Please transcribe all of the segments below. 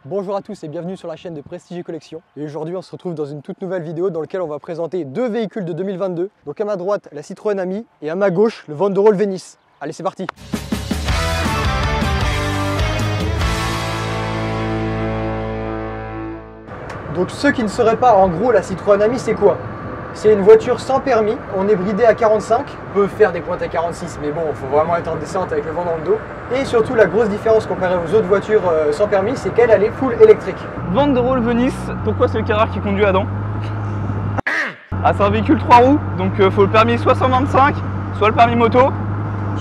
Bonjour à tous et bienvenue sur la chaîne de Prestige Collection. Et aujourd'hui on se retrouve dans une toute nouvelle vidéo dans laquelle on va présenter deux véhicules de 2022. Donc à ma droite la Citroën Ami et à ma gauche le Wanderol Venice. Allez c'est parti. Donc ceux qui ne sauraient pas, en gros la Citroën Ami c'est quoi? C'est une voiture sans permis, on est bridé à 45, on peut faire des pointes à 46 mais bon, il faut vraiment être en descente avec le vent dans le dos. Et surtout la grosse différence comparée aux autres voitures sans permis, c'est qu'elle est full électrique. Wanderol Venice, pourquoi c'est le Carrare qui conduit Adam? Ah, c'est un véhicule 3 roues, donc faut le permis soit 125, soit le permis moto.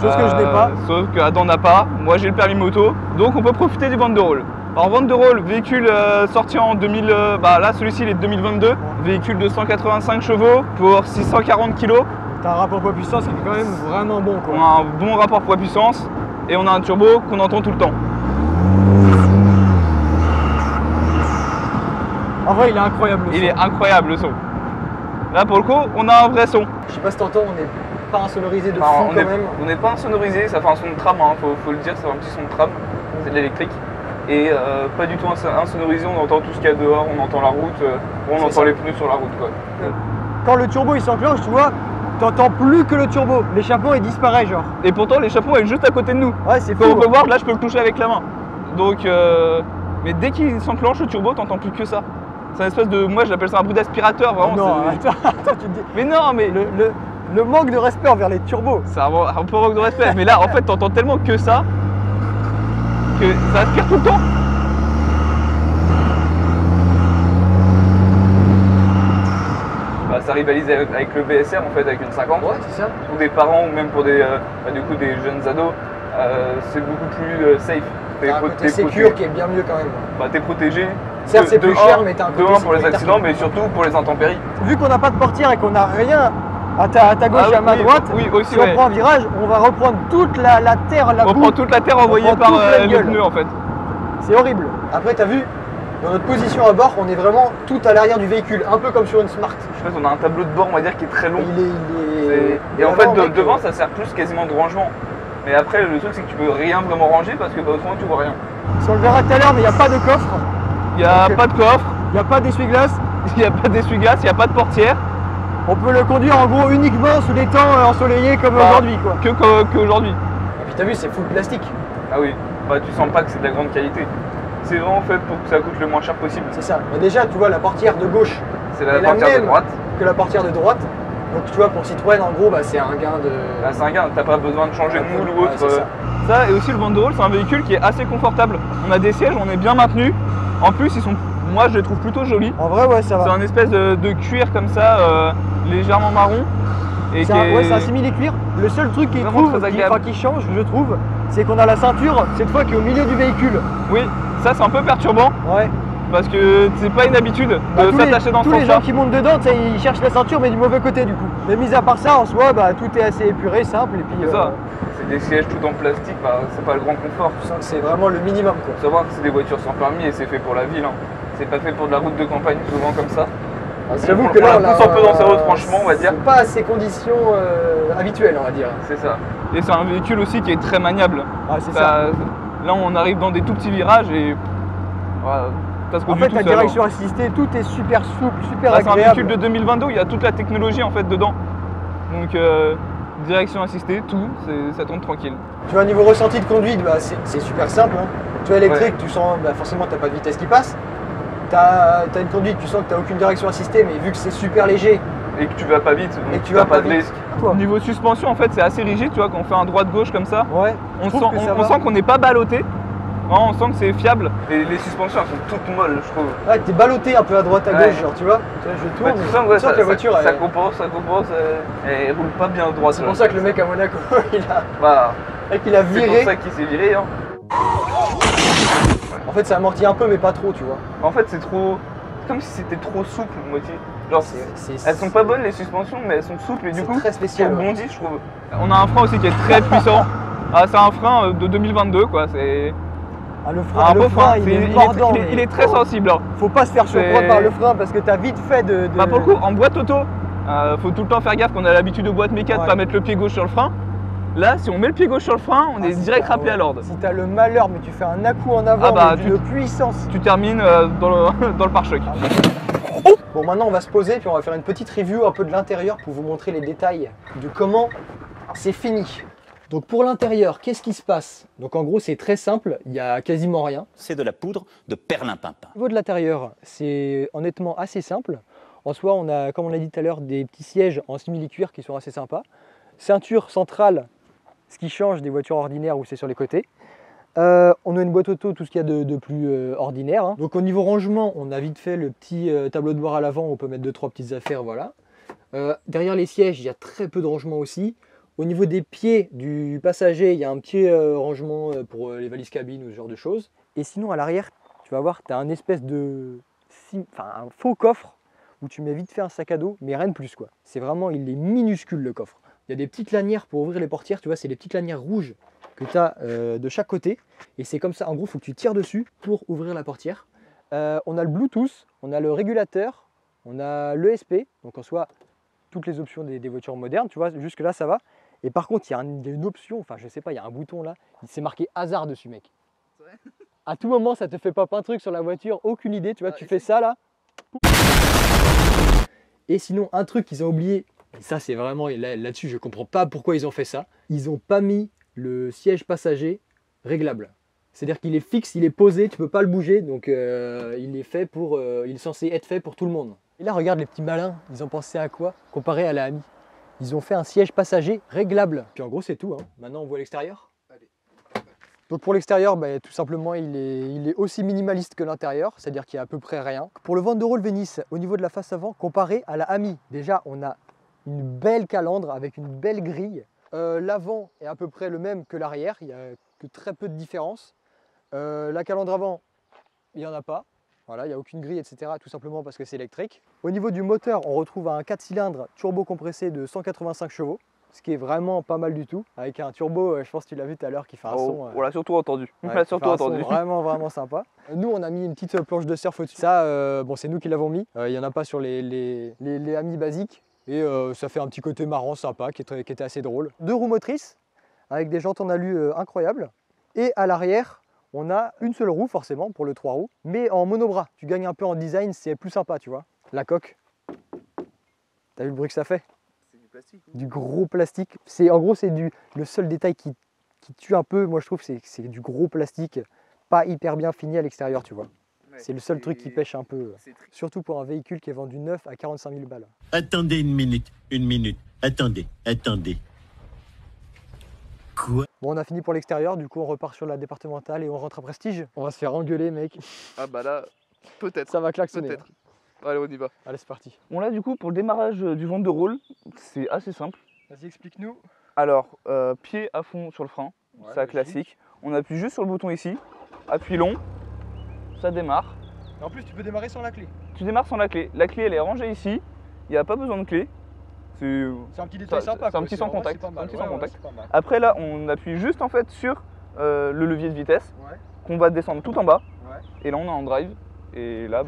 Chose que je n'ai pas. Sauf que Adam n'a pas, moi j'ai le permis moto, donc on peut profiter du Wanderol. Alors Wanderol, véhicule sorti en 2000, là celui-ci il est de 2022, véhicule de 185 chevaux pour 640 kg. T'as un rapport poids-puissance qui est quand même vraiment bon quoi. On a un bon rapport poids-puissance et on a un turbo qu'on entend tout le temps. En vrai il est incroyable le son. Il est incroyable le son. Là pour le coup on a un vrai son. Je sais pas si t'entends, on n'est pas insonorisé de fou Alors, quand même. On n'est pas insonorisé, ça fait un son de tram, hein, faut le dire, c'est un petit son de tram, c'est de l'électrique. Et pas du tout insonorisé, on entend tout ce qu'il y a dehors, on entend la route, on entend les pneus sur la route quoi. Quand le turbo il s'enclenche, tu vois, t'entends plus que le turbo, l'échappement il disparaît genre. Et pourtant l'échappement est juste à côté de nous. Ouais c'est fou. Comme on peut voir, là je peux le toucher avec la main. Donc, mais dès qu'il s'enclenche le turbo, t'entends plus que ça. C'est une espèce de, moi j'appelle ça un bruit d'aspirateur vraiment. Non, attends, tu te dis. Mais non mais le manque de respect envers les turbos. c'est un peu manque de respect. Mais là en fait t'entends tellement que ça aspire tout le temps. Bah, ça rivalise avec le BSR en fait, avec une 50. Ouais, c'est ça. Pour des parents ou même pour des, du coup, des jeunes ados, c'est beaucoup plus safe. T'as un côté sécure qui est bien mieux quand même. Bah, t'es protégé. Certes c'est plus cher mais t'as un côté de 1 pour les accidents mais surtout pour les intempéries. Vu qu'on n'a pas de portière et qu'on n'a rien à ta gauche et à ma droite, aussi, si on prend un virage, on va reprendre toute la terre, la boue. On prend toute la terre envoyée par le pneu en fait. C'est horrible. Après t'as vu, dans notre position à bord, on est vraiment tout à l'arrière du véhicule, un peu comme sur une Smart. En fait on a un tableau de bord on va dire qui est très long. Il est et en fait devant ça sert plus quasiment de rangement. Mais après le truc c'est que tu peux rien vraiment ranger parce que autrement tu vois rien. Si on le verra tout à l'heure mais il n'y a pas de coffre. Il n'y a pas de coffre. Il n'y a pas d'essuie-glace. Il n'y a pas d'essuie-glace, il n'y a pas de portière. On peut le conduire en gros uniquement sous les temps ensoleillés comme aujourd'hui quoi. Qu'aujourd'hui. Et puis t'as vu c'est full plastique. Ah oui, bah tu sens pas que c'est de la grande qualité. C'est vraiment fait pour que ça coûte le moins cher possible. C'est ça. Mais déjà tu vois la portière de gauche, c'est la portière de droite. Que la portière de droite. Donc tu vois pour Citroën en gros c'est un gain de. Bah, c'est un gain, t'as pas besoin de changer de moule ou autre. Ouais, ça et aussi le Wanderol c'est un véhicule qui est assez confortable. On a des sièges, on est bien maintenu. En plus ils sont, moi je les trouve plutôt jolis. En vrai ouais ça va. C'est un espèce de cuir comme ça, légèrement marron. C'est un simili-cuir. Le seul truc qui change, je trouve, c'est qu'on a la ceinture cette fois qui est au milieu du véhicule. Oui, ça c'est un peu perturbant. Ouais. Parce que c'est pas une habitude de s'attacher dans ce sens-là. Tous les gens qui montent dedans, ils cherchent la ceinture mais du mauvais côté du coup. Mais mis à part ça, en soi, tout est assez épuré, simple et puis. C'est ça. C'est des sièges tout en plastique, c'est pas le grand confort. Je sens que c'est vraiment le minimum quoi. Faut savoir que c'est des voitures sans permis et c'est fait pour la ville. Hein. C'est pas fait pour de la route de campagne souvent comme ça. J'avoue que là, on pousse un peu dans sa route franchement on va dire. C'est pas à ces conditions habituelles on va dire. C'est ça. Et c'est un véhicule aussi qui est très maniable. Ouais, c'est ça. Là on arrive dans des tout petits virages et en fait la direction assistée, tout est super souple, super agréable. C'est un véhicule de 2022, il y a toute la technologie en fait dedans. Donc direction assistée, tout, ça tourne tranquille. Tu vois, niveau ressenti de conduite, c'est super simple. Hein. Tu vois, électrique, tu sens, forcément, tu n'as pas de vitesse qui passe. Tu as une conduite, tu sens que tu n'as aucune direction assistée, mais vu que c'est super léger. Et que tu vas pas vite, et que tu vas pas de risque. Au niveau suspension, en fait, c'est assez rigide, tu vois, quand on fait un droite-gauche comme ça. Ouais, on sent qu'on n'est pas ballotté. Non, on sent que c'est fiable. Et les suspensions, elles sont toutes molles, je trouve. Ouais, t'es ballotté un peu à droite, à gauche, genre, tu vois. Je tourne, tu sens que la voiture, ça compense, elle roule pas bien droite. C'est pour ça que le mec à Monaco, il a viré. C'est pour ça qu'il s'est viré, hein. En fait, ça amortit un peu, mais pas trop, tu vois. En fait, c'est comme si c'était trop souple, moitié. Genre, elles sont pas bonnes les suspensions, mais elles sont souples et du coup, très spécial. On rebondit, je trouve. On a un frein aussi qui est très puissant. C'est un frein de 2022, quoi. C'est le frein, il est mordant. Il est très sensible. Hein. Faut pas se faire surprendre par le frein parce que t'as vite fait de. Pour le coup, en boîte auto, faut tout le temps faire gaffe qu'on a l'habitude de boîte mécanique de pas mettre le pied gauche sur le frein. Là, si on met le pied gauche sur le frein, on est direct rappelé à l'ordre. Si t'as le malheur, mais tu fais un à-coup en avant, d'une puissance. Tu termines dans le pare-choc. Bon, maintenant on va se poser, puis on va faire une petite review un peu de l'intérieur pour vous montrer les détails de comment c'est fini. Donc pour l'intérieur, qu'est-ce qui se passe? Donc en gros, c'est très simple, il n'y a quasiment rien. C'est de la poudre de perlimpinpin. Au niveau de l'intérieur, c'est honnêtement assez simple. En soi, on a, comme on l'a dit tout à l'heure, des petits sièges en simili-cuir qui sont assez sympas. Ceinture centrale, ce qui change des voitures ordinaires où c'est sur les côtés. On a une boîte auto, tout ce qu'il y a de plus ordinaire. Hein. Donc au niveau rangement, on a vite fait le petit tableau de bord à l'avant où on peut mettre 2-3 petites affaires, voilà. Derrière les sièges, il y a très peu de rangement aussi. Au niveau des pieds du passager, il y a un petit rangement pour les valises cabines ou ce genre de choses. Et sinon à l'arrière, tu vas voir, tu as un espèce de... un faux coffre où tu mets vite fait un sac à dos, mais rien de plus quoi. C'est vraiment, il est minuscule le coffre. Il y a des petites lanières pour ouvrir les portières, tu vois, c'est des petites lanières rouges que tu as de chaque côté. Et c'est comme ça, en gros, il faut que tu tires dessus pour ouvrir la portière. On a le Bluetooth, on a le régulateur, on a l'ESP, donc en soi, toutes les options des voitures modernes, tu vois, jusque là ça va. Et par contre, il y a une option, enfin je sais pas, il y a un bouton là, c'est marqué hasard dessus mec. À tout moment, ça te fait pop un truc sur la voiture, aucune idée, tu vois, tu fais ça là. Et sinon, un truc qu'ils ont oublié, et ça c'est vraiment, là-dessus je comprends pas pourquoi ils ont fait ça, ils ont pas mis le siège passager réglable. C'est-à-dire qu'il est fixe, il est posé, tu peux pas le bouger, donc il est censé être fait pour tout le monde. Et là regarde les petits malins, ils ont pensé à quoi comparé à la Ami? Ils ont fait un siège passager réglable. Puis en gros c'est tout, hein. Maintenant on voit l'extérieur. Donc pour l'extérieur, tout simplement il est aussi minimaliste que l'intérieur, c'est-à-dire qu'il y a à peu près rien. Pour le Vanderall Venice, au niveau de la face avant, comparé à la Ami, déjà on a une belle calandre avec une belle grille. L'avant est à peu près le même que l'arrière, il n'y a que très peu de différence. La calandre avant, il n'y en a pas. Voilà, il n'y a aucune grille, etc. Tout simplement parce que c'est électrique. Au niveau du moteur, on retrouve un 4 cylindres turbo compressé de 185 chevaux, ce qui est vraiment pas mal du tout. Avec un turbo, je pense que tu l'as vu tout à l'heure, qui fait un son. On l'a surtout entendu. Ouais, on l'a surtout entendu. Vraiment sympa. Nous, on a mis une petite planche de surf au-dessus. Ça, bon, c'est nous qui l'avons mis. Il n'y en a pas sur les Ami basiques. Et ça fait un petit côté marrant, sympa, qui était assez drôle. 2 roues motrices, avec des jantes en alu incroyables. Et à l'arrière, on a une seule roue forcément pour le 3 roues, mais en monobras. Tu gagnes un peu en design, c'est plus sympa, tu vois. La coque, t'as vu le bruit que ça fait? C'est du plastique. Du gros plastique. En gros, c'est le seul détail qui tue un peu, moi je trouve, c'est du gros plastique, pas hyper bien fini à l'extérieur, tu vois. Ouais, c'est le seul truc qui pêche un peu. Surtout pour un véhicule qui est vendu neuf à 45 000 balles. Attendez une minute. Attendez. Quoi? Bon, on a fini pour l'extérieur, du coup on repart sur la départementale et on rentre à Prestige. On va se faire engueuler, mec. Ah bah là, peut-être. Ça va klaxonner. Peut-être. Allez, on y va. Allez, c'est parti. Bon là, du coup, pour le démarrage du Vanderall, c'est assez simple. Vas-y, explique-nous. Alors, pied à fond sur le frein, Ouais, ça classique. On appuie juste sur le bouton ici, appui long, ça démarre. Et en plus, tu peux démarrer sans la clé. Tu démarres sans la clé. La clé, elle est rangée ici, il n'y a pas besoin de clé. C'est un petit détail sympa. C'est un petit sans contact. Ouais, Après là, on appuie juste en fait sur le levier de vitesse, ouais, qu'on va descendre tout en bas. ouais. Et là, on est en drive. Et là,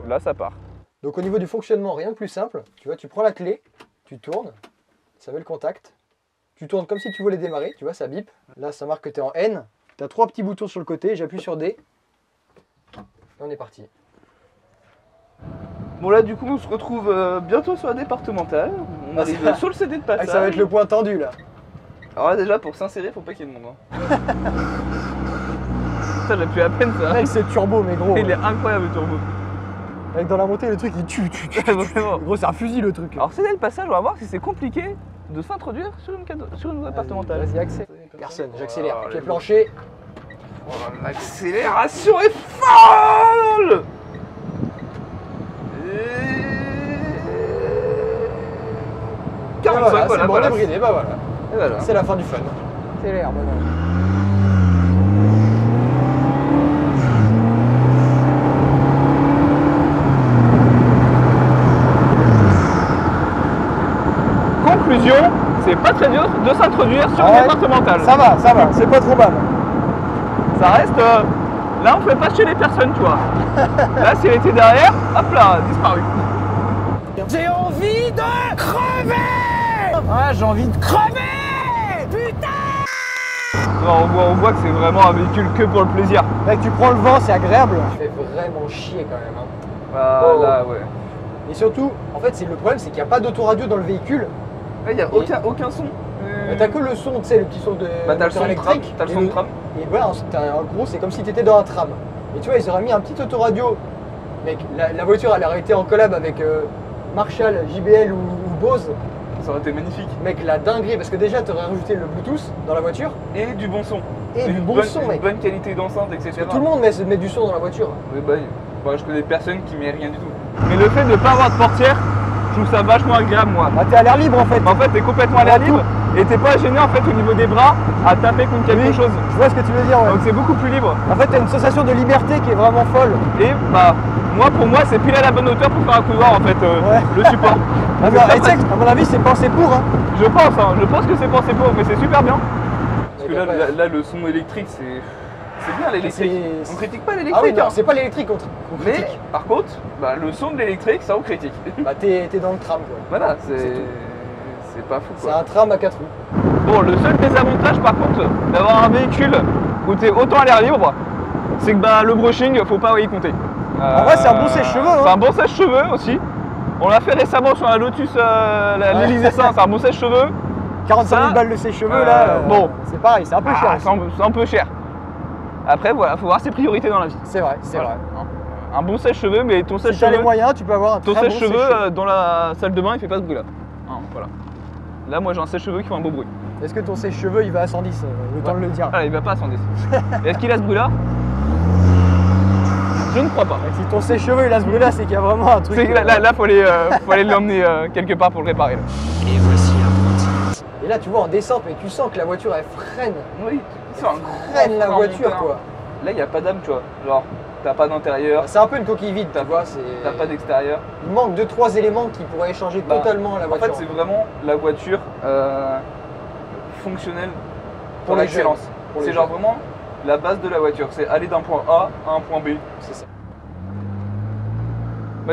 là, ça part. Donc au niveau du fonctionnement, rien de plus simple. Tu vois, tu prends la clé, tu tournes, ça met le contact. Tu tournes comme si tu voulais démarrer, tu vois, ça bip. Là, ça marque que tu es en N. Tu as 3 petits boutons sur le côté, j'appuie sur D. Et on est parti. Bon là, du coup, on se retrouve bientôt sur la départementale. On arrive sur le CD de passage. Ah, ça va être le point tendu là. Alors là, déjà, pour s'insérer, faut pas qu'il y ait de monde. Hein. Ça, j'appuie à peine ça. Mec, c'est turbo, mais gros. Il est incroyable le turbo. Mec, dans la montée, le truc il tue. Gros, c'est un fusil le truc. Alors, c'est là le passage, on va voir si c'est compliqué de s'introduire sur une départementale. Vas-y, accélère. Personne, j'accélère. Pied plancher. L'accélération est folle. 45, voilà, voilà. On est bridé, bah voilà. Et voilà. C'est la fin du fun. Accélère, bon. Conclusion, c'est pas très dur de s'introduire sur une départementale. Ça va, c'est pas trop mal. Ça reste... là, on fait pas chez les personnes, tu vois. Là, si elle était derrière, hop là, disparu. J'ai envie de crever! Ouais, j'ai envie de crever! Putain! On voit que c'est vraiment un véhicule que pour le plaisir. Mec, tu prends le vent, c'est agréable. Tu fais vraiment chier quand même. Hein. Là, ouais. Et surtout, en fait, le problème, c'est qu'il n'y a pas d'autoradio dans le véhicule. Il n'y a aucun son. T'as que le son, tu sais, le petit son de t'as le son électrique. de tram. T'as le son de tram. Et voilà, en gros, c'est comme si tu étais dans un tram. Et tu vois, ils auraient mis un petit autoradio. Mec, la voiture, elle aurait été en collab avec Marshall, JBL ou Bose. Ça aurait été magnifique. Mec, la dinguerie, parce que déjà, tu aurais rajouté le Bluetooth dans la voiture. Et du bon son. Et du bon son, mec. Une bonne qualité d'enceinte, etc. Parce que tout le monde met du son dans la voiture. Oui, je connais personne qui met rien du tout. Mais le fait de ne pas avoir de portière, je trouve ça vachement agréable, moi. Bah, t'es à l'air libre en fait. En fait, t'es complètement à l'air libre et t'es pas gêné en fait au niveau des bras à taper contre quelque chose. Je vois ce que tu veux dire, ouais. Donc c'est beaucoup plus libre. En fait, t'as une sensation de liberté qui est vraiment folle. Et pour moi, c'est pile à la bonne hauteur pour faire un couloir en fait, le support. Ah, mais, tu sais, à mon avis, c'est pensé pour. Hein. Je pense que c'est pensé pour, mais c'est super bien. Parce que là, le son électrique, c'est bien l'électrique. On critique pas l'électrique. Ah oui, non, c'est pas l'électrique qu'on critique. Mais par contre, le son de l'électrique, ça on critique. Bah t'es dans le tram quoi. Voilà, c'est pas fou quoi. C'est un tram à 4 roues. Bon, le seul désavantage par contre d'avoir un véhicule où t'es autant à l'air libre, c'est que le brushing, faut pas y compter. En vrai, c'est un bon sèche-cheveux. C'est un bon sèche-cheveux aussi. On l'a fait récemment sur la Lotus, l'Elysée Saint, c'est un bon sèche-cheveux. 45 000 balles de sèche-cheveux là, bon, c'est pareil, c'est un peu cher. C'est un peu cher. Après, voilà, faut voir ses priorités dans la vie. C'est vrai, c'est vrai. Un bon sèche-cheveux, mais ton sèche-cheveux. Si t'as les moyens, tu peux avoir un très bon sèche-cheveux dans la salle de bain, il fait pas ce bruit-là. Voilà. Là, moi, j'ai un sèche-cheveux qui fait un beau bruit. Est-ce que ton sèche-cheveux il va à 110 autant de le dire. Ah, il va pas à 110. Est-ce qu'il a ce bruit-là? Je ne crois pas. Si ton sèche-cheveux il a ce bruit-là, c'est qu'il y a vraiment un truc. Là, faut aller l'emmener quelque part pour le réparer. Là. Et voici un Et là, tu vois en descente, mais tu sens que la voiture elle freine. Oui, freine la voiture quoi. Là, il n'y a pas d'âme, tu vois. Genre, t'as pas d'intérieur. C'est un peu une coquille vide, tu vois. T'as pas d'extérieur. Il manque 2-3 éléments qui pourraient changer totalement la voiture. En fait, c'est vraiment la voiture fonctionnelle pour l'excellence. C'est genre vraiment la base de la voiture. C'est aller d'un point A à un point B. C'est ça.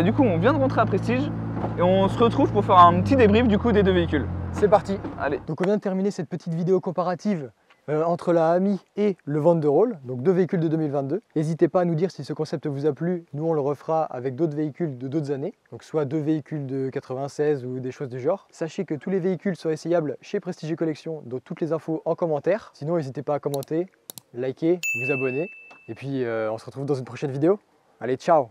Du coup, on vient de rentrer à Prestige et on se retrouve pour faire un petit débrief du coup des deux véhicules. C'est parti. Allez. Donc on vient de terminer cette petite vidéo comparative entre la Ami et le Vanderall, donc deux véhicules de 2022. N'hésitez pas à nous dire si ce concept vous a plu. Nous, on le refera avec d'autres véhicules de d'autres années, donc soit deux véhicules de 96 ou des choses du genre. Sachez que tous les véhicules sont essayables chez Prestige Collection, donc toutes les infos en commentaire. Sinon, n'hésitez pas à commenter, liker, vous abonner. Et puis, on se retrouve dans une prochaine vidéo. Allez, ciao!